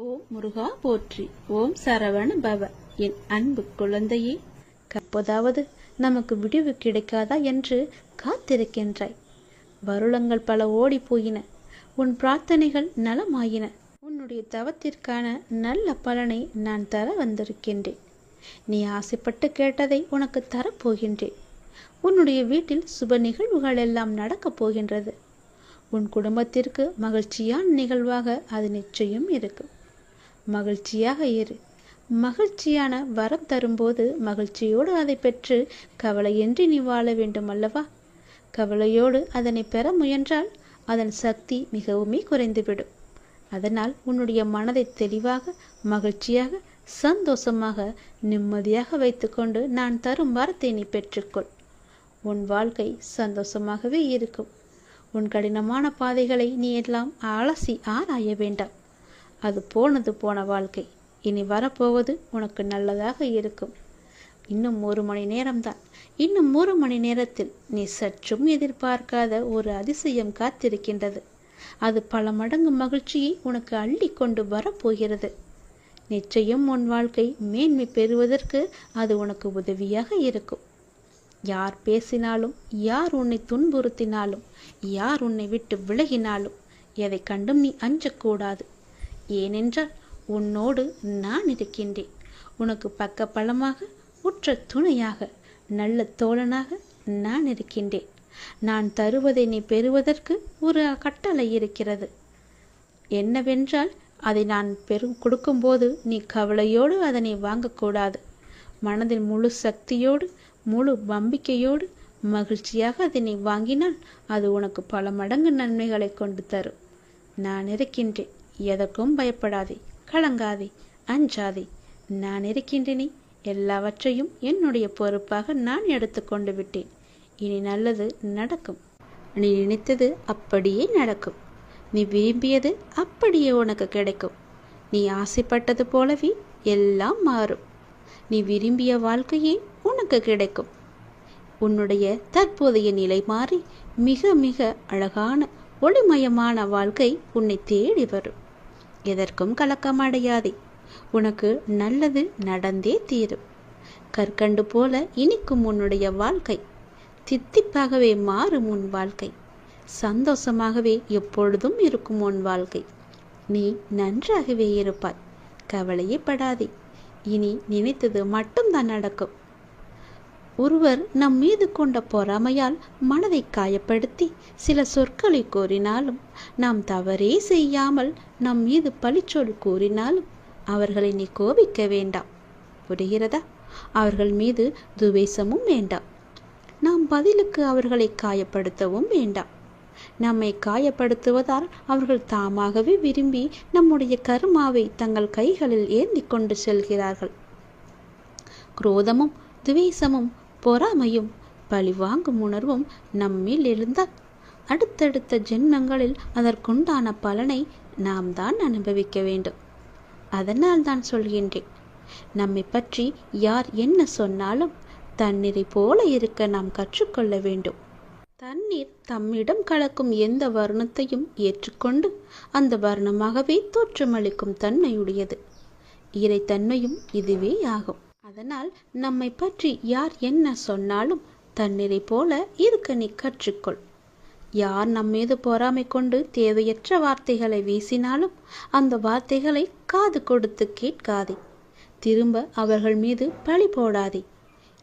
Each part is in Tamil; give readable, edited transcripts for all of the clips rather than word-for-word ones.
ஓம் முருகா போற்றி. ஓம் சரவண பவ. என் அன்பு குழந்தையே, எப்போதாவது நமக்கு விடிவு கிடைக்காதா என்று காத்திருக்கின்றாய். வருளங்கள் பல ஓடி போயின. உன் பிரார்த்தனைகள் நலமாயின. உன்னுடைய தவத்திற்கான நல்ல பலனை நான் தர வந்திருக்கின்றேன். நீ ஆசைப்பட்டு கேட்டதை உனக்கு தரப்போகின்றேன். உன்னுடைய வீட்டில் சுப நிகழ்வுகள் எல்லாம் நடக்கப் போகின்றது. உன் குடும்பத்திற்கு மகிழ்ச்சியான நிகழ்வாக அது நிச்சயம் இருக்கும். மகிழ்ச்சியாக இரு. மகிழ்ச்சியான வரம் தரும்போது மகிழ்ச்சியோடு அதை பெற்று கவலையின்றி நீ வாழ வேண்டும் அல்லவா? கவலையோடு அதனை பெற முயன்றால் அதன் சக்தி மிகவுமே குறைந்துவிடும். அதனால் உன்னுடைய மனதை தெளிவாக, மகிழ்ச்சியாக, சந்தோஷமாக, நிம்மதியாக வைத்துக்கொண்டு நான் தரும் வரத்தை நீ பெற்றுக்கொள். உன் வாழ்க்கை சந்தோஷமாகவே இருக்கும். உன் கடினமான பாதைகளை நீ எல்லாம் அலசி ஆராய வேண்டாம். அது போனது போன வாழ்க்கை. இனி வரப்போவது உனக்கு நல்லதாக இருக்கும். இன்னும் 1 மணி நேரம்தான். இன்னும் 1 மணி நேரத்தில் நீ சற்றும் எதிர்பார்க்காத ஒரு அதிசயம் காத்திருக்கின்றது. அது பல மடங்கு மகிழ்ச்சியை உனக்கு அள்ளி கொண்டு வரப்போகிறது. நிச்சயம் உன் வாழ்க்கை மேன்மை பெறுவதற்கு அது உனக்கு உதவியாக இருக்கும். யார் பேசினாலும், யார் உன்னை துன்புறுத்தினாலும், யார் உன்னை விட்டு விலகினாலும் எதை கண்டும் நீ அஞ்சக்கூடாது. ஏனென்றால் உன்னோடு நான் இருக்கின்றேன். உனக்கு பக்க பலமாக, உற்ற துணையாக, நல்ல தோழனாக நான் இருக்கின்றேன். நான் தருவதை நீ பெறுவதற்கு ஒரு கட்டளை இருக்கிறது. என்னவென்றால், அதை நான் கொடுக்கும்போது நீ கவலையோடு அதனை வாங்கக்கூடாது. மனதில் முழு சக்தியோடு, முழு நம்பிக்கையோடு, மகிழ்ச்சியாக அதை நீ வாங்கினால் அது உனக்கு பல மடங்கு நன்மைகளை கொண்டு தரும். நான் இருக்கின்றேன். எதற்கும் பயப்படாதே, கலங்காதே, அஞ்சாதே. நான் இருக்கின்றேனே. எல்லாவற்றையும் என்னுடைய பொறுப்பாக நான் எடுத்துக்கொண்டு விட்டேன். இனி நல்லது நடக்கும். நீ நினைத்தது அப்படியே நடக்கும். நீ விரும்பியது அப்படியே உனக்கு கிடைக்கும். நீ ஆசைப்பட்டது போலவே எல்லாம் மாறும். நீ விரும்பிய வாழ்க்கையே உனக்கு கிடைக்கும். உன்னுடைய தற்போதைய நிலை மாறி மிக மிக அழகான ஒளிமயமான வாழ்க்கை உன்னை தேடி வரும். எதற்கும் கலக்கமடையாதே. உனக்கு நல்லது நடந்தே தீரும். கற்கண்டு போல இனிக்கும் உன்னுடைய வாழ்க்கை. தித்திப்பாகவே மாறும் உன் வாழ்க்கை. சந்தோஷமாகவே எப்பொழுதும் இருக்கும் உன் வாழ்க்கை. நீ நன்றாகவே இருப்பாய். கவலையே படாதே. இனி நினைத்தது மட்டும்தான் நடக்கும். ஒருவர் நம் மீது கொண்ட பொறாமையால் மனதை காயப்படுத்தி சில சொற்களை கூறினாலும், நாம் தவறே செய்யாமல் நம் மீது பழிச்சொல் கூறினாலும் அவர்களை நீ கோபிக்க வேண்டாம். புரிகிறதா? அவர்கள் மீது துவேஷமும் வேண்டாம். நாம் பதிலுக்கு அவர்களை காயப்படுத்தவும் வேண்டாம். நம்மை காயப்படுத்துவதால் அவர்கள் தாமாகவே விரும்பி நம்முடைய கர்மாவை தங்கள் கைகளில் ஏந்தி கொண்டு செல்கிறார்கள். குரோதமும், துவேஷமும், பொறாமையும், பழிவாங்கும் உணர்வும் நம்மில் எழுந்தால் அடுத்தடுத்த ஜென்மங்களில் அதற்குண்டான பலனை நாம் தான் அனுபவிக்க வேண்டும். அதனால் தான் சொல்கின்றேன், நம்மை பற்றி யார் என்ன சொன்னாலும் தண்ணீரை போல இருக்க நாம் கற்றுக்கொள்ள வேண்டும். தண்ணீர் தம்மிடம் கலக்கும் எந்த வர்ணத்தையும் ஏற்றுக்கொண்டு அந்த வர்ணமாகவே தோற்றமளிக்கும் தன்மையுடையது. இறைத்தன்மையும் இதுவே ஆகும். அதனால் நம்மை பற்றி யார் என்ன சொன்னாலும் தண்ணீரை போல இருக்க நீ கற்றுக்கொள். யார் நம்மீது பொறாமை கொண்டு தேவையற்ற வார்த்தைகளை வீசினாலும் அந்த வார்த்தைகளை காது கொடுத்து கேட்காதே. திரும்ப அவர்கள் மீது பழி போடாதே.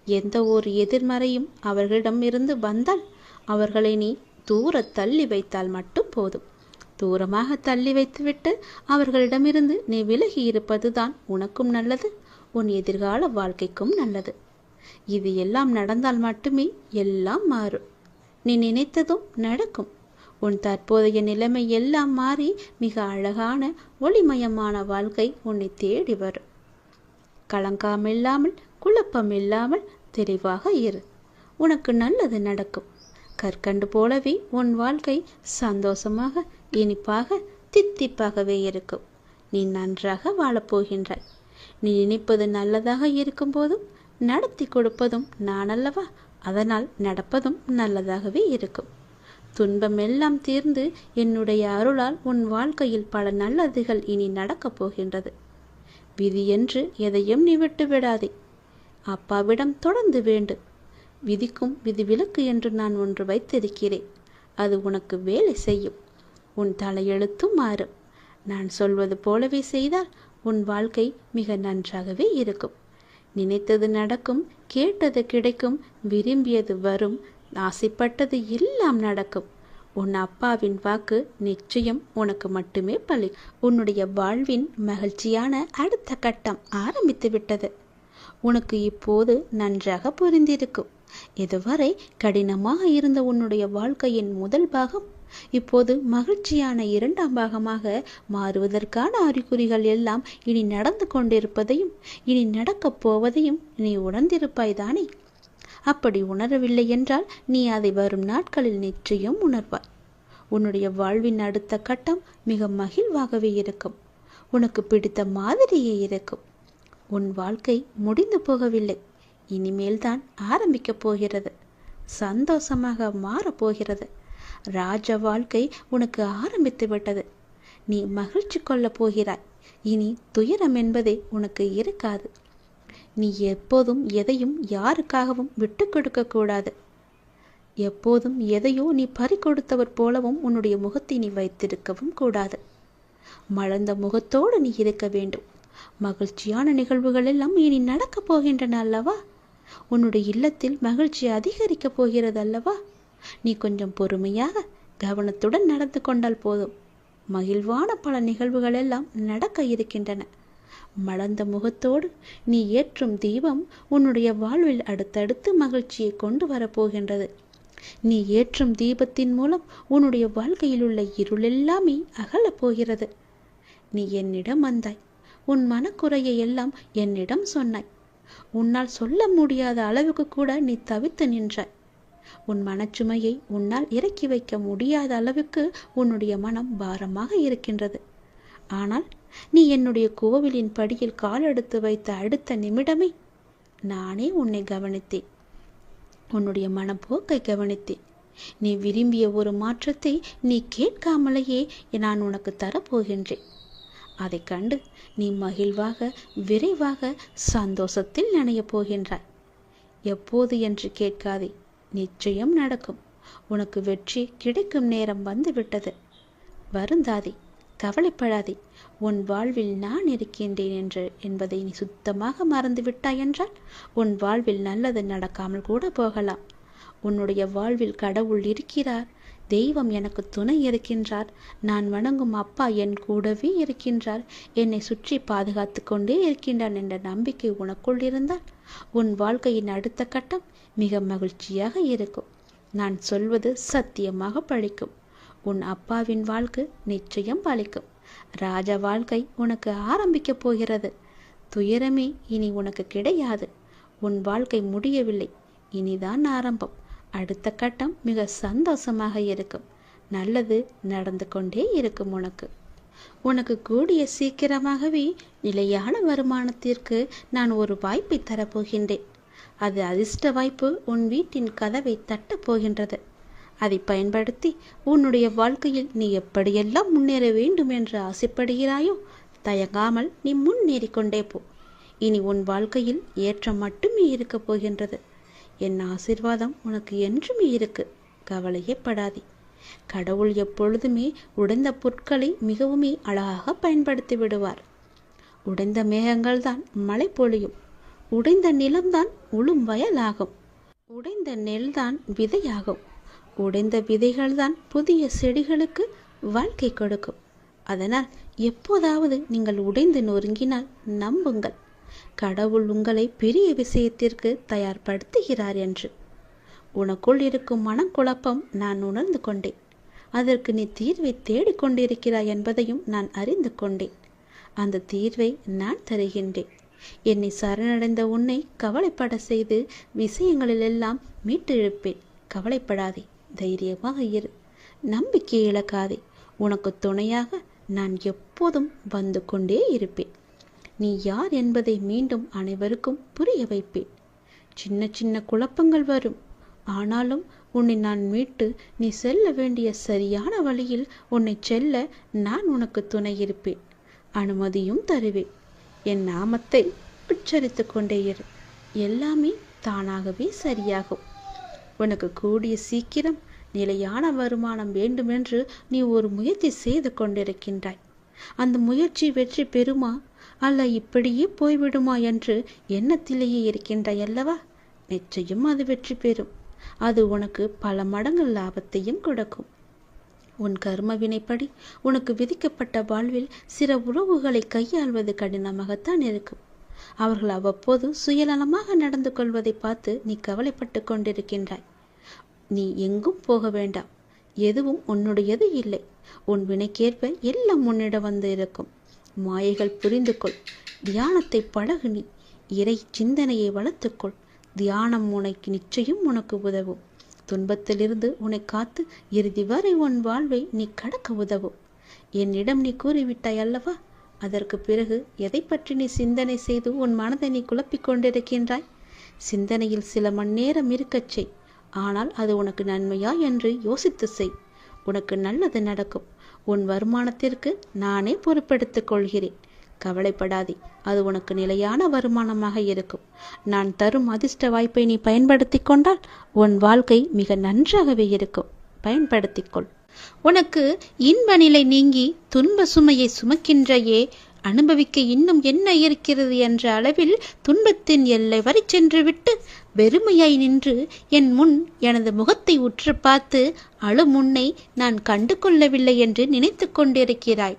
எந்த ஒரு எதிர்மறையும் அவர்களிடம் இருந்து வந்தால் அவர்களை நீ தூர தள்ளி வைத்தால் மட்டும் போதும். தூரமாக தள்ளி வைத்துவிட்டு அவர்களிடமிருந்து நீ விலகி இருப்பதுதான் உனக்கும் நல்லது, உன் எதிர்கால வாழ்க்கைக்கும் நல்லது. இது எல்லாம் நடந்தால் மட்டுமே எல்லாம் மாறும். நீ நினைத்ததும் நடக்கும். உன் தற்போதைய நிலைமை எல்லாம் மாறி மிக அழகான ஒளிமயமான வாழ்க்கை உன்னை தேடி வரும். கலங்காமில்லாமல், குழப்பமில்லாமல் தெளிவாக இரு. உனக்கு நல்லது நடக்கும். கற்கண்டு போலவே உன் வாழ்க்கை சந்தோஷமாக, இனிப்பாக, தித்திப்பாகவே இருக்கும். நீ நன்றாக வாழப்போகின்றாய். நீ நினைப்பது நல்லதாக இருக்கும் போதும் நடத்தி கொடுப்பதும் நான் அல்லவா? அதனால் நடப்பதும் நல்லதாகவே இருக்கும். துன்பமெல்லாம் தீர்ந்து என்னுடைய அருளால் உன் வாழ்க்கையில் பல நல்லதுகள் இனி நடக்கப் போகின்றது. விதி என்று எதையும் நீ விட்டு விடாதே. அப்பாவிடம் தொடர்ந்து வேண்டு. விதிக்கும் விதிவிலக்கு என்று நான் ஒன்று வைத்திருக்கிறேன். அது உனக்கு வேலை செய்யும். உன் தலையெழுத்தும் மாறும். நான் சொல்வது போலவே செய்தால் உன் வாழ்க்கை மிக நன்றாகவே இருக்கும். நினைத்தது நடக்கும், கேட்டது கிடைக்கும், விரும்பியது வரும், ஆசைப்பட்டது எல்லாம் நடக்கும். உன் அப்பாவின் வாக்கு நிச்சயம் உனக்கு மட்டுமே பலிக்கும். உன்னுடைய வாழ்வின் மகிழ்ச்சியான அடுத்த கட்டம் ஆரம்பித்து விட்டது. உனக்கு இப்போது நன்றாக புரிந்திருக்கும். இதுவரை கடினமாக இருந்த உன்னுடைய வாழ்க்கையின் முதல் பாகம் இப்போது மகிழ்ச்சியான இரண்டாம் பாகமாக மாறுவதற்கான அறிகுறிகள் எல்லாம் இனி நடந்து கொண்டிருப்பதையும் இனி நடக்கப் போவதையும் நீ உணர்ந்திருப்பாய்தானே? அப்படி உணரவில்லை என்றால் நீ அதை வரும் நாட்களில் நிச்சயம் உணர்வாய். உன்னுடைய வாழ்வின் அடுத்த கட்டம் மிக மகிழ்வாகவே இருக்கும். உனக்கு பிடித்த மாதிரியே இருக்கும். உன் வாழ்க்கை முடிந்து போகவில்லை. இனிமேல் தான் ஆரம்பிக்கப் போகிறது. சந்தோஷமாக மாறப்போகிறது. ராஜ வாழ்க்கை உனக்கு ஆரம்பித்து விட்டது. நீ மகிழ்ச்சி கொள்ளப் போகிறாய். இனி துயரம் என்பதே உனக்கு இருக்காது. நீ எப்போதும் எதையும் யாருக்காகவும் விட்டு கொடுக்க கூடாது. எப்போதும் எதையோ நீ பறி கொடுத்தவர் போலவும் உன்னுடைய முகத்தை நீ வைத்திருக்கவும் கூடாது. மலர்ந்த முகத்தோடு நீ இருக்க வேண்டும். மகிழ்ச்சியான நிகழ்வுகள் எல்லாம் இனி நடக்கப் போகின்றன அல்லவா? உன்னுடைய இல்லத்தில் மகிழ்ச்சி அதிகரிக்கப் போகிறது அல்லவா? நீ கொஞ்சம் பொறுமையாக கவனத்துடன் நடந்து கொண்டால் போதும். மகிழ்வான பல நிகழ்வுகள் எல்லாம் நடக்க இருக்கின்றன. மலர்ந்த முகத்தோடு நீ ஏற்றும் தீபம் உன்னுடைய வாழ்வில் அடுத்தடுத்து மகிழ்ச்சியை கொண்டு வரப்போகின்றது. நீ ஏற்றும் தீபத்தின் மூலம் உன்னுடைய வாழ்க்கையில் உள்ள இருளெல்லாமே அகலப் போகிறது. நீ என்னிடம் வந்தாய். உன் மனக்குறையை எல்லாம் என்னிடம் சொன்னாய். உன்னால் சொல்ல முடியாத அளவுக்கு கூட நீ தவித்து நின்றாய். உன் மனச்சுமையை உன்னால் இறக்கி வைக்க முடியாத அளவுக்கு உன்னுடைய மனம் பாரமாக இருக்கின்றது. ஆனால் நீ என்னுடைய கோவிலின் படியில் காலெடுத்து வைத்த அடுத்த நிமிடமே நானே உன்னை கவனித்தேன். உன்னுடைய மனப்போக்கை கவனித்தேன். நீ விரும்பிய ஒரு மாற்றத்தை நீ கேட்காமலேயே நான் உனக்கு தரப்போகின்றேன். அதை கண்டு நீ மகிழ்வாக விரைவாக சந்தோஷத்தில் நனையப் போகின்றாய். எப்போது என்று கேட்காதே. நிச்சயம் நடக்கும். உனக்கு வெற்றி கிடைக்கும் நேரம் வந்துவிட்டது. வருந்தாதே, கவலைப்படாதே. உன் வாழ்வில் நான் இருக்கின்றேன் என்பதை நீ சுத்தமாக மறந்து விட்டாய் என்றால் உன் வாழ்வில் நல்லது நடக்காமல் கூட போகலாம். உன்னுடைய வாழ்வில் கடவுள் இருக்கிறார். தெய்வம் எனக்கு துணை இருக்கின்றார். நான் வணங்கும் அப்பா என் கூடவே இருக்கின்றார். என்னை சுற்றி பாதுகாத்து கொண்டே இருக்கின்றான் என்ற நம்பிக்கை உனக்குள் இருந்தால் உன் வாழ்க்கையின் அடுத்த கட்டம் மிக மகிழ்ச்சியாக இருக்கும். நான் சொல்வது சத்தியமாக பழிக்கும். உன் அப்பாவின் வாழ்க்கை நிச்சயம் பழிக்கும். ராஜ வாழ்க்கை உனக்கு ஆரம்பிக்கப் போகிறது. துயரமே இனி உனக்கு கிடையாது. உன் வாழ்க்கை முடியவில்லை, இனிதான் ஆரம்பம். அடுத்த கட்டம் மிக சந்தோஷமாக இருக்கும். நல்லது நடந்து கொண்டே இருக்கும். உனக்கு கூடிய சீக்கிரமாகவே நிலையான வருமானத்திற்கு நான் ஒரு வாய்ப்பை தரப்போகின்றேன். அது அதிர்ஷ்ட வாய்ப்பு உன் வீட்டின் கதவை தட்டப் போகின்றது. அதை பயன்படுத்தி உன்னுடைய வாழ்க்கையில் நீ எப்படியெல்லாம் முன்னேற வேண்டும் என்று ஆசைப்படுகிறாயோ தயங்காமல் நீ முன்னேறி கொண்டே போ. இனி உன் வாழ்க்கையில் ஏற்றம் மட்டுமே இருக்கப் போகின்றது. என் ஆசீர்வாதம் உனக்கு என்றுமே இருக்கு. கவலையே படாதே. கடவுள் எப்பொழுதுமே உடைந்த பொருட்களை மிகவுமே அழகாக பயன்படுத்தி விடுவார். உடைந்த மேகங்கள் தான் மழை பொழியும். உடைந்த நிலம்தான் உழும் வயலாகும். உடைந்த நெல்தான் விதையாகும். உடைந்த விதைகள்தான் புதிய செடிகளுக்கு வாழ்க்கை கொடுக்கும். அதனால் எப்போதாவது நீங்கள் உடைந்து நொறுங்கினால் நம்புங்கள், கடவுள் உங்களை பெரிய விஷயத்திற்கு தயார்படுத்துகிறார் என்று. உனக்குள் இருக்கும் மனக்குழப்பம் நான் உணர்ந்து கொண்டேன். அதற்கு நீ தீர்வை தேடிக்கொண்டிருக்கிறாய் என்பதையும் நான் அறிந்து கொண்டேன். அந்த தீர்வை நான் தருகின்றேன். என்னை சரணடைந்த உன்னை கவலைப்பட செய்து விஷயங்களிலெல்லாம் மீட்டெழுப்பேன். கவலைப்படாதே, தைரியமாக இரு, நம்பிக்கை இழக்காதே. உனக்கு துணையாக நான் எப்போதும் வந்து கொண்டே இருப்பேன். நீ யார் என்பதை மீண்டும் அனைவருக்கும் புரிய வைப்பேன். சின்ன சின்ன குழப்பங்கள் வரும், ஆனாலும் உன்னை நான் மீட்டு நீ செல்ல வேண்டிய சரியான வழியில் உன்னை செல்ல நான் உனக்கு துணை இருப்பேன், அனுமதியும் தருவேன். என் நாமத்தை உச்சரித்து கொண்டே இரு, எல்லாமே தானாகவே சரியாகும். உனக்கு கூடிய சீக்கிரம் நிலையான வருமானம் வேண்டுமென்று நீ ஒரு முயற்சி செய்து கொண்டிருக்கின்றாய். அந்த முயற்சி வெற்றி பெறுமா அல்ல இப்படியே போய்விடுமா என்று எண்ணத்திலேயே இருக்கின்றாய் அல்லவா? நிச்சயம் அது வெற்றி பெறும். அது உனக்கு பல மடங்கு லாபத்தையும் கொடுக்கும். உன் கர்ம வினைப்படி உனக்கு விதிக்கப்பட்ட வாழ்வில் சில உறவுகளை கையாள்வது கடினமாகத்தான் இருக்கும். அவர்கள் அவ்வப்போது சுயநலமாக நடந்து கொள்வதை பார்த்து நீ கவலைப்பட்டு கொண்டிருக்கின்றாய். நீ எங்கும் போக வேண்டாம், எதுவும் உன்னுடையது இல்லை. உன் வினைக்கேற்ப எல்லாம் உன்னிடம் வந்து இருக்கும். மாயைகள் புரிந்து கொள். தியானத்தை பழகு. நீ இறை சிந்தனையை வளர்த்துக்கொள். தியானம் உனக்கு நிச்சயம் உனக்கு உதவும். துன்பத்திலிருந்து உன்னை காத்து இறுதி வரை உன் வாழ்வை நீ கடக்க உதவும். என்னிடம் நீ கூறிவிட்டாய் அல்லவா? அதற்கு பிறகு எதை பற்றி நீ சிந்தனை செய்து உன் மனதை நீ குழப்பிக் கொண்டிருக்கின்றாய்? சிந்தனையில் சில மணி நேரம் இருக்கச் செய். ஆனால் அது உனக்கு நன்மையா என்று யோசித்து செய். உனக்கு நல்லது நடக்கும். உன் வருமானத்திற்கு நானே பொறுப்பெடுத்துக் கொள்கிறேன். கவலைப்படாதே, அது உனக்கு நிலையான வருமானமாக இருக்கும். நான் தரும் அதிர்ஷ்ட வாய்ப்பை நீ பயன்படுத்தி கொண்டால் உன் வாழ்க்கை மிக நன்றாகவே இருக்கும். பயன்படுத்திக்கொள். உனக்கு இன்ப நிலை நீங்கி துன்ப சுமையை சுமக்கின்றையே, அனுபவிக்க இன்னும் என்ன இருக்கிறது என்ற அளவில் துன்பத்தின் எல்லை வரை சென்று விட்டு வெறுமையாய் நின்று என் முன் எனது முகத்தை உற்று பார்த்து அழு முன்னை நான் கண்டு கொள்ளவில்லை என்று நினைத்து கொண்டிருக்கிறாய்.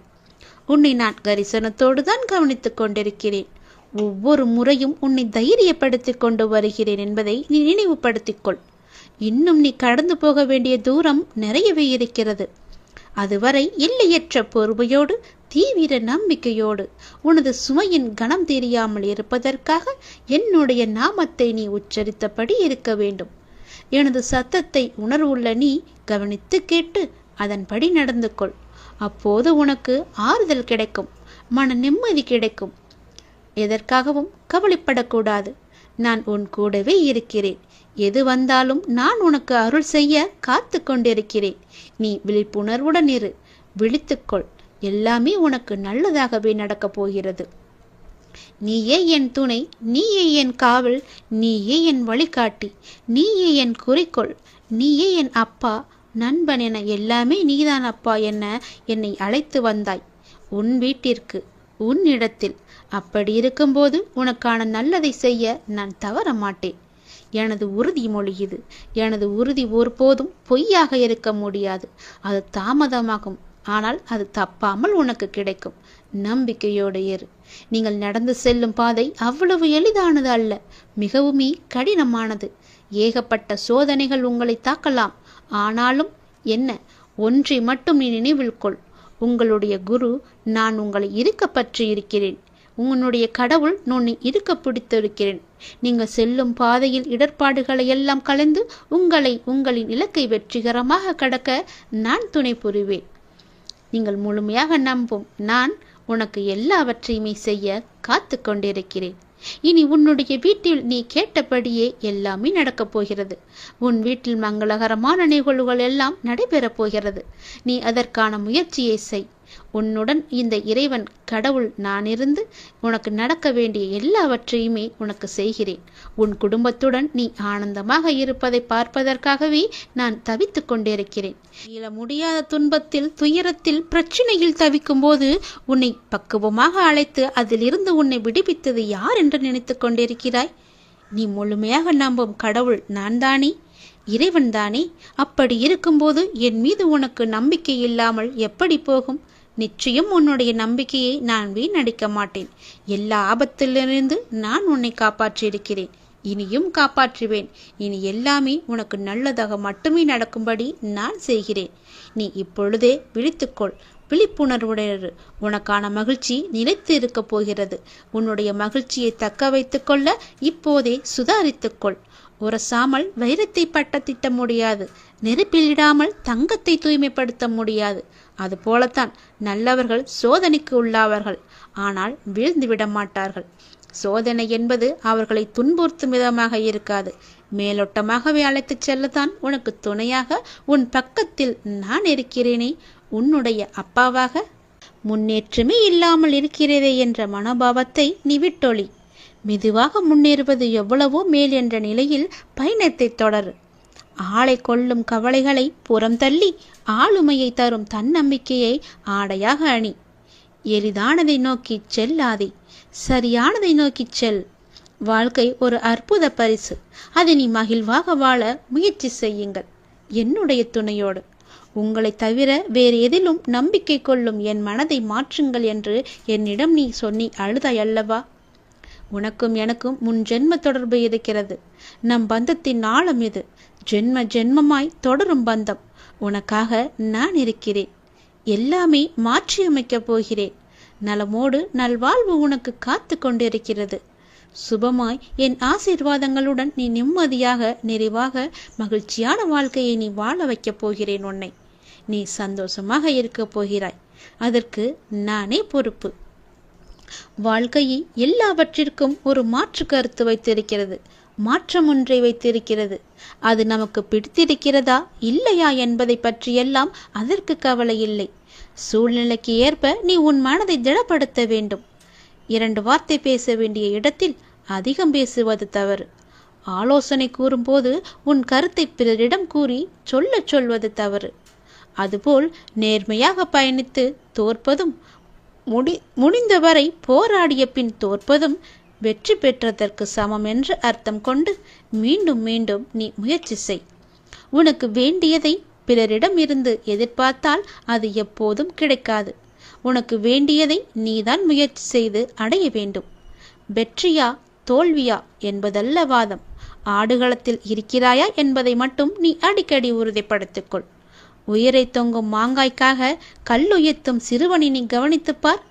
உன்னை நான் கரிசனத்தோடு தான் கவனித்துக் கொண்டிருக்கிறேன். ஒவ்வொரு முறையும் உன்னை தைரியப்படுத்திக் கொண்டு வருகிறேன் என்பதை நீ நினைவுபடுத்திக்கொள். இன்னும் நீ கடந்து போக வேண்டிய தூரம் நிறையவே இருக்கிறது. அதுவரை எல்லையற்ற பொறுமையோடு தீவிர நம்பிக்கையோடு உனது சுமையின் கணம் தெரியாமல் இருப்பதற்காக என்னுடைய நாமத்தை நீ உச்சரித்தபடி இருக்க வேண்டும். எனது சத்தத்தை உணர்வுள்ள நீ கவனித்து கேட்டு அதன்படி நடந்து கொள். அப்போது உனக்கு ஆறுதல் கிடைக்கும், மன நிம்மதி கிடைக்கும். எதற்காகவும் கவலைப்படக்கூடாது. நான் உன் கூடவே இருக்கிறேன். எது வந்தாலும் நான் உனக்கு அருள் செய்ய காத்து கொண்டிருக்கிறேன். நீ விழிப்புணர்வுடன் இரு, விழித்துக்கொள். எல்லாமே உனக்கு நல்லதாகவே நடக்கப் போகிறது. நீயே என் துணை, நீயே என் காவல், நீயே என் வழிகாட்டி, நீயே என் குறிக்கோள், நீயே என் அப்பா, நண்பன் என எல்லாமே நீதான் அப்பா என்ன என்னை அழைத்து வந்தாய் உன் வீட்டிற்கு, உன் இடத்தில். அப்படி இருக்கும்போது உனக்கான நல்லதை செய்ய நான் தவற மாட்டேன். எனது உறுதிமொழி இது. எனது உறுதி ஒருபோதும் பொய்யாக இருக்க முடியாது. அது தாமதமாகும், ஆனால் அது தப்பாமல் உனக்கு கிடைக்கும். நம்பிக்கையோடு இரு. நீங்கள் நடந்து செல்லும் பாதை அவ்வளவு எளிதானது அல்ல, மிகவுமே கடினமானது. ஏகப்பட்ட சோதனைகள் உங்களை தாக்கலாம். ஆனாலும் என்ன, ஒன்றை மட்டும் நீ நினைவில் கொள். உங்களுடைய குரு நான் உங்களை இருக்க பற்றி இருக்கிறேன். உன்னுடைய கடவுள் உன்னை இருக்க பிடித்திருக்கிறேன். நீங்கள் செல்லும் பாதையில் இடர்பாடுகளை எல்லாம் கலந்து உங்களை உங்களின் இலக்கை வெற்றிகரமாக கடக்க நான் துணை புரிவேன். நீங்கள் முழுமையாக நம்பும் நான் உனக்கு எல்லாவற்றையுமே செய்ய காத்து கொண்டிருக்கிறேன். இனி உன்னுடைய வீட்டில் நீ கேட்டபடியே எல்லாமே நடக்கப் போகிறது. உன் வீட்டில் மங்களகரமான நிகழ்வுகள் எல்லாம் நடைபெறப் போகிறது. நீ அதற்கான முயற்சியை செய். உன்னுடன் இந்த இறைவன் கடவுள் நான் இருந்து உனக்கு நடக்க வேண்டிய எல்லாவற்றையுமே உனக்கு செய்கிறேன். உன் குடும்பத்துடன் நீ ஆனந்தமாக இருப்பதை பார்ப்பதற்காகவே நான் தவித்து கொண்டிருக்கிறேன். மீள முடியாத துன்பத்தில், துயரத்தில், பிரச்சனையில் தவிக்கும் போது உன்னை பக்குவமாக அழைத்து அதிலிருந்து உன்னை விடுவித்தது யார் என்று நினைத்து கொண்டிருக்கிறாய்? நீ முழுமையாக நம்பும் கடவுள் நான் தானே, இறைவன் தானே. அப்படி இருக்கும்போது என் மீது உனக்கு நம்பிக்கை இல்லாமல் எப்படி போகும்? நிச்சயம் உன்னுடைய நம்பிக்கையை நான் வீணடிக்க மாட்டேன். எல்லா ஆபத்திலிருந்து நான் உன்னை காப்பாற்றியிருக்கிறேன், இனியும் காப்பாற்றுவேன். இனி எல்லாமே உனக்கு நல்லதாக மட்டுமே நடக்கும்படி நான் செய்கிறேன். நீ இப்பொழுதே விழித்துக்கொள், விழிப்புணர்வுடைய உனக்கான மகிழ்ச்சி நிலைத்து இருக்க போகிறது. உன்னுடைய மகிழ்ச்சியை தக்க வைத்துக் கொள்ள இப்போதே சுதாரித்துக்கொள். உரசாமல் வைரத்தை பட்ட திட்ட முடியாது, நெருப்பிலிடாமல் தங்கத்தை தூய்மைப்படுத்த முடியாது. அதுபோலத்தான் நல்லவர்கள் சோதனைக்கு உள்ளாவார்கள், ஆனால் வீழ்ந்து விட மாட்டார்கள். சோதனை என்பது அவர்களை துன்புறுத்தும் விதமாக இருக்காது, மேலோட்டமாகவே அழைத்துச் செல்லத்தான் உனக்கு துணையாக உன் பக்கத்தில் நான் இருக்கிறேனே, உன்னுடைய அப்பாவாக. முன்னேற்றமே இல்லாமல் இருக்கிறதே என்ற மனோபாவத்தை நீ விட்டொளி. மெதுவாக முன்னேறுவது எவ்வளவோ மேல் என்ற நிலையில் பயணத்தை தொடரு. ஆளை கொள்ளும் கவலைகளை புறம் தள்ளி ஆளுமையை தரும் தன்னம்பிக்கையை ஆடையாக அணி. எளிதானதை நோக்கி செல்லாதே, சரியானதை நோக்கி செல். வாழ்க்கை ஒரு அற்புத பரிசு. அதை நீ மகிழ்வாக வாழ முயற்சி செய்யுங்கள், என்னுடைய துணையோடு. உங்களை தவிர வேறு எதிலும் நம்பிக்கை கொள்ளும் என் மனதை மாற்றுங்கள் என்று என்னிடம் நீ சொன்னி அழுதாய் அல்லவா? உனக்கும் எனக்கும் முன் ஜென்ம தொடர்பு இருக்கிறது. நம் பந்தத்தின் ஆழம் இது. ஜென்ம ஜென்மமாய் தொடரும் பந்தம். உனக்காக நான் இருக்கிறேன். எல்லாமே மாற்றியமைக்கப் போகிறேன். நலமோடு நல்வாழ்வு உனக்கு காத்து கொண்டிருக்கிறது. சுபமாய் என் ஆசீர்வாதங்களுடன் நீ நிம்மதியாக, நிறைவாக, மகிழ்ச்சியான வாழ்க்கையை நீ வாழ வைக்கப் போகிறேன். உன்னை நீ சந்தோஷமாக இருக்கப் போகிறாய். அதற்கு நானே பொறுப்பு. வாழ்க்கையை எல்லாவற்றிற்கும் ஒரு மாற்று கருத்து வைத்திருக்கிறது. மாற்றம் ஒன்றை வைத்திருக்கிறது. அது நமக்கு பிடித்திருக்கிறதா இல்லையா என்பதை பற்றியெல்லாம் அதற்கு கவலை இல்லை. சூழ்நிலைக்கு ஏற்ப நீ உன் மனதை திடப்படுத்த வேண்டும். 2 வார்த்தை பேச வேண்டிய இடத்தில் அதிகம் பேசுவது தவறு. ஆலோசனை கூறும்போது உன் கருத்தை பிறரிடம் கூறி சொல்வது தவறு. அதுபோல் நேர்மையாக பயணித்து தோற்பதும், முடிந்தவரை போராடிய பின் தோற்பதும் வெற்றி பெற்றதற்கு சமம் என்று அர்த்தம் கொண்டு மீண்டும் மீண்டும் நீ முயற்சி செய். உனக்கு வேண்டியதை பிறரிடம் இருந்து எதிர்பார்த்தால் அது எப்போதும் கிடைக்காது. உனக்கு வேண்டியதை நீதான் முயற்சி செய்து அடைய வேண்டும். வெற்றியா தோல்வியா என்பதல்ல வாதம். ஆடுகளத்தில் இருக்கிறாயா என்பதை மட்டும் நீ அடிக்கடி உறுதிப்படுத்திக்கொள். உயிரை தொங்கும் மாங்காய்க்காக கல்லுயர்த்தும் சிறுவனை நீ கவனித்துப்பார்.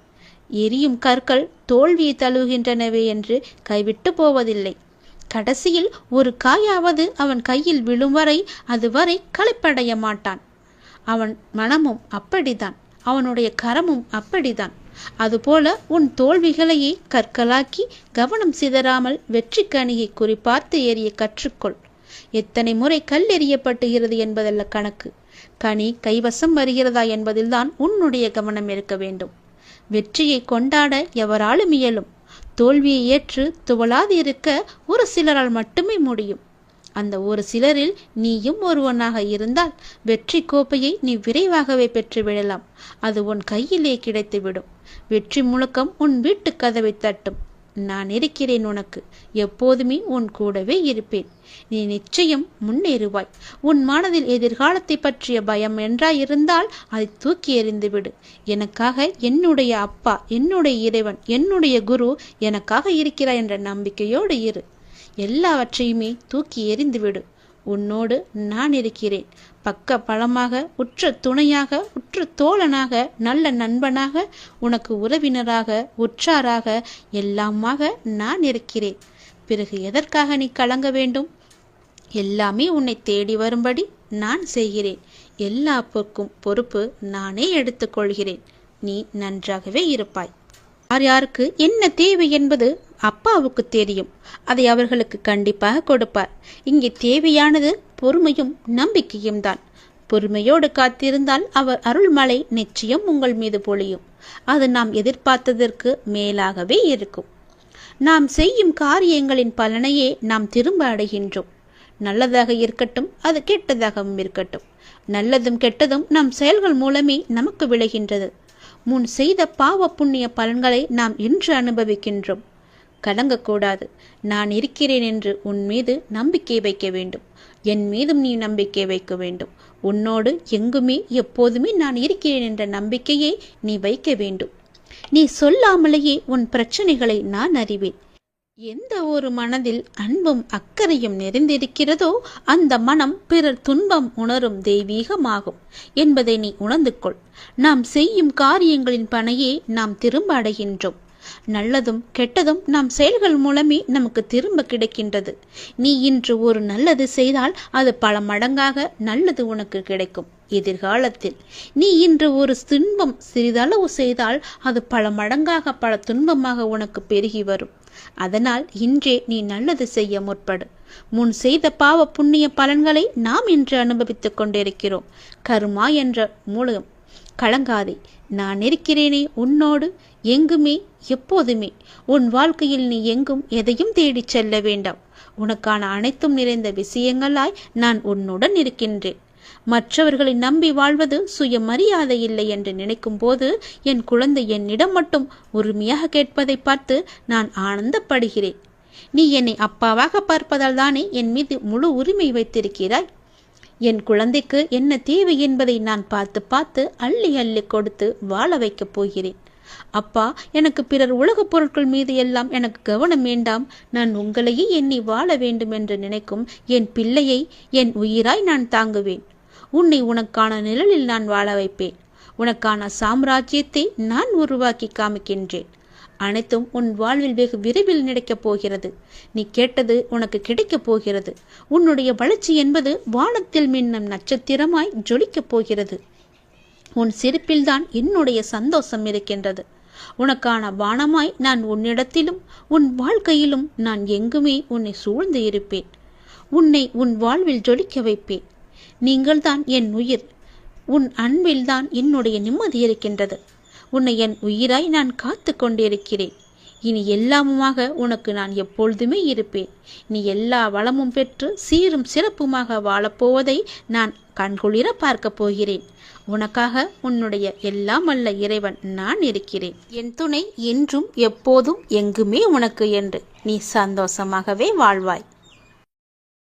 எரியும் கற்கள் தோல்வியை தழுவுகின்றனவே என்று கைவிட்டு போவதில்லை. கடைசியில் ஒரு காயாவது அவன் கையில் விழும் வரை அதுவரை களைப்படைய மாட்டான். அவன் மனமும் அப்படித்தான், அவனுடைய கரமும் அப்படித்தான். அதுபோல உன் தோல்விகளையே கற்களாக்கி கவனம் சிதறாமல் வெற்றி கனியை குறிப்பார்த்து எறிய கற்றுக்கொள். எத்தனை முறை கல் எறியப்பட்டுகிறது என்பதல்ல கணக்கு. கனி கைவசம் வருகிறதா என்பதில்தான் உன்னுடைய கவனம் இருக்க வேண்டும். வெற்றியை கொண்டாட எவராலும் இயலும். தோல்வியை ஏற்று துவளாது இருக்க ஒரு சிலரால் மட்டுமே முடியும். அந்த ஒரு சிலரில் நீயும் ஒருவனாக இருந்தால் வெற்றி கோப்பையை நீ விரைவாகவே பெற்றுவிடலாம். அது உன் கையிலே கிடைத்துவிடும். வெற்றி முழக்கம் உன் வீட்டு கதவை தட்டும். நான் இருக்கிறேன் உனக்கு. எப்போதுமே உன் கூடவே இருப்பேன். நீ நிச்சயம் முன்னேறுவாய். உன் மனதில் எதிர்காலத்தை பற்றிய பயம் என்றாயிருந்தால் அதை தூக்கி எறிந்துவிடு. எனக்காக என்னுடைய அப்பா, என்னுடைய இறைவன், என்னுடைய குரு எனக்காக இருக்கிறார் என்ற நம்பிக்கையோடு இரு. எல்லாவற்றையுமே தூக்கி எறிந்துவிடு. உன்னோடு நான் இருக்கிறேன். பக்க பலமாக, உற்ற துணையாக, உற்ற தோழனாக, நல்ல நண்பனாக, உனக்கு உறவினராக, உற்றாராக, எல்லாமாக நான் இருக்கிறேன். பிறகு எதற்காக நீ கலங்க வேண்டும்? எல்லாமே உன்னை தேடி வரும்படி நான் செய்கிறேன். எல்லா பொறுப்பு நானே எடுத்துக்கொள்கிறேன். நீ நன்றாகவே இருப்பாய். யார் யாருக்கு என்ன தேவை என்பது அப்பாவுக்கு தெரியும். அதை அவர்களுக்கு கண்டிப்பாக கொடுப்பார். இங்கே தேவையானது பொறுமையும் நம்பிக்கையும் தான். பொறுமையோடு காத்திருந்தால் அவர் அருள்மழை நிச்சயம் உங்கள் மீது பொழியும். அது நாம் எதிர்பார்த்ததற்கு மேலாகவே இருக்கும். நாம் செய்யும் காரியங்களின் பலனையே நாம் திரும்ப அடைகின்றோம். நல்லதாக இருக்கட்டும், அது கெட்டதாகவும் இருக்கட்டும். நல்லதும் கெட்டதும் நம் செயல்கள் மூலமே நமக்கு விளைகின்றது. முன் செய்த பாவ புண்ணிய பலன்களை நாம் இன்று அனுபவிக்கின்றோம். கலங்கக்கூடாது. நான் இருக்கிறேன் என்று உன் மீது நம்பிக்கை வைக்க வேண்டும். என் மீதும் நீ நம்பிக்கை வைக்க வேண்டும். உன்னோடு எங்குமே எப்போதுமே நான் இருக்கிறேன் என்ற நம்பிக்கையை நீ வைக்க வேண்டும். நீ சொல்லாமலேயே உன் பிரச்சனைகளை நான் அறிவேன். எந்த ஒரு மனதில் அன்பும் அக்கறையும் நிறைந்திருக்கிறதோ அந்த மனம் பிறர் துன்பம் உணரும் தெய்வீகமாகும் என்பதை நீ உணர்ந்து கொள். நாம் செய்யும் காரியங்களின் பணையே நாம் திரும்ப அடைகின்றோம். நல்லதும் கெட்டதும் நாம் செயல்கள் மூலமே நமக்கு திரும்ப கிடைக்கின்றது. நீ இன்று ஒரு நல்லது செய்தால் அது பல மடங்காக நல்லது உனக்கு கிடைக்கும் எதிர்காலத்தில். நீ இன்று ஒரு துன்பம் சிறிதளவு செய்தால் அது பல மடங்காக பல துன்பமாக உனக்கு பெருகி வரும். அதனால் இன்றே நீ நல்லது செய்ய முற்படு. முன் செய்த பாவ புண்ணிய பலன்களை நாம் இன்று அனுபவித்துக் கொண்டிருக்கிறோம். கருமா என்ற மூலம் கலங்காதே. நான் இருக்கிறேனே உன்னோடு, எங்குமே எப்போதுமே. உன் வாழ்க்கையில் நீ எங்கும் எதையும் தேடிச் செல்ல வேண்டாம். உனக்கான அனைத்தும் நிறைந்த விஷயங்களாய் நான் உன்னுடன் இருக்கின்றேன். மற்றவர்களை நம்பி வாழ்வது சுயமரியாதை இல்லை என்று நினைக்கும் போது என் குழந்தை என்னிடம் மட்டும் உரிமையாக கேட்பதை பார்த்து நான் ஆனந்தப்படுகிறேன். நீ என்னை அப்பாவாக பார்ப்பதால் தானே என் மீது முழு உரிமை வைத்திருக்கிறாய். என் குழந்தைக்கு என்ன தேவை என்பதை நான் பார்த்து பார்த்து அள்ளி அள்ளி கொடுத்து வாழ வைக்கப் போகிறேன். அப்பா, எனக்கு பிறர் உலகப் பொருட்கள் மீது எல்லாம் எனக்கு கவனம் வேண்டாம். நான் உங்களையே எண்ணி வாழ வேண்டும் என்று நினைக்கும் என் பிள்ளையை என் உயிராய் நான் தாங்குவேன். உன்னை உனக்கான நிழலில் நான் வாழ வைப்பேன். உனக்கான சாம்ராஜ்யத்தை நான் உருவாக்கி காமிக்கின்றேன். அனைத்தும் உன் வாழ்வில் வெகு விரைவில் நடக்கப் போகிறது. நீ கேட்டது உனக்கு கிடைக்கப் போகிறது. உன்னுடைய வளர்ச்சி என்பது வானத்தில் மின்னும் நட்சத்திரமாய் ஜொலிக்கப் போகிறது. உன் சிரிப்பில்தான் என்னுடைய சந்தோஷம் இருக்கின்றது. உனக்கான வானமாய் நான் உன்னிடத்திலும் உன் வாழ்க்கையிலும் நான் எங்குமே உன்னை சூழ்ந்து இருப்பேன். உன்னை உன் வாழ்வில் ஜொலிக்க வைப்பேன். நீங்கள்தான் என் உயிர். உன் அன்பில்தான் என்னுடைய நிம்மதி இருக்கின்றது. உன்னை என் உயிராய் நான் காத்து கொண்டிருக்கிறேன். இனி எல்லாமுமாக உனக்கு நான் எப்பொழுதுமே இருப்பேன். நீ எல்லா வளமும் பெற்று சீரும் சிறப்புமாக வாழப்போவதை நான் கண்குளிர பார்க்க போகிறேன். உனக்காக உன்னுடைய எல்லாம் வல்ல இறைவன் நான் இருக்கிறேன். என் துணை என்றும் எப்போதும் எங்குமே உனக்கு என்று நீ சந்தோஷமாகவே வாழ்வாய்.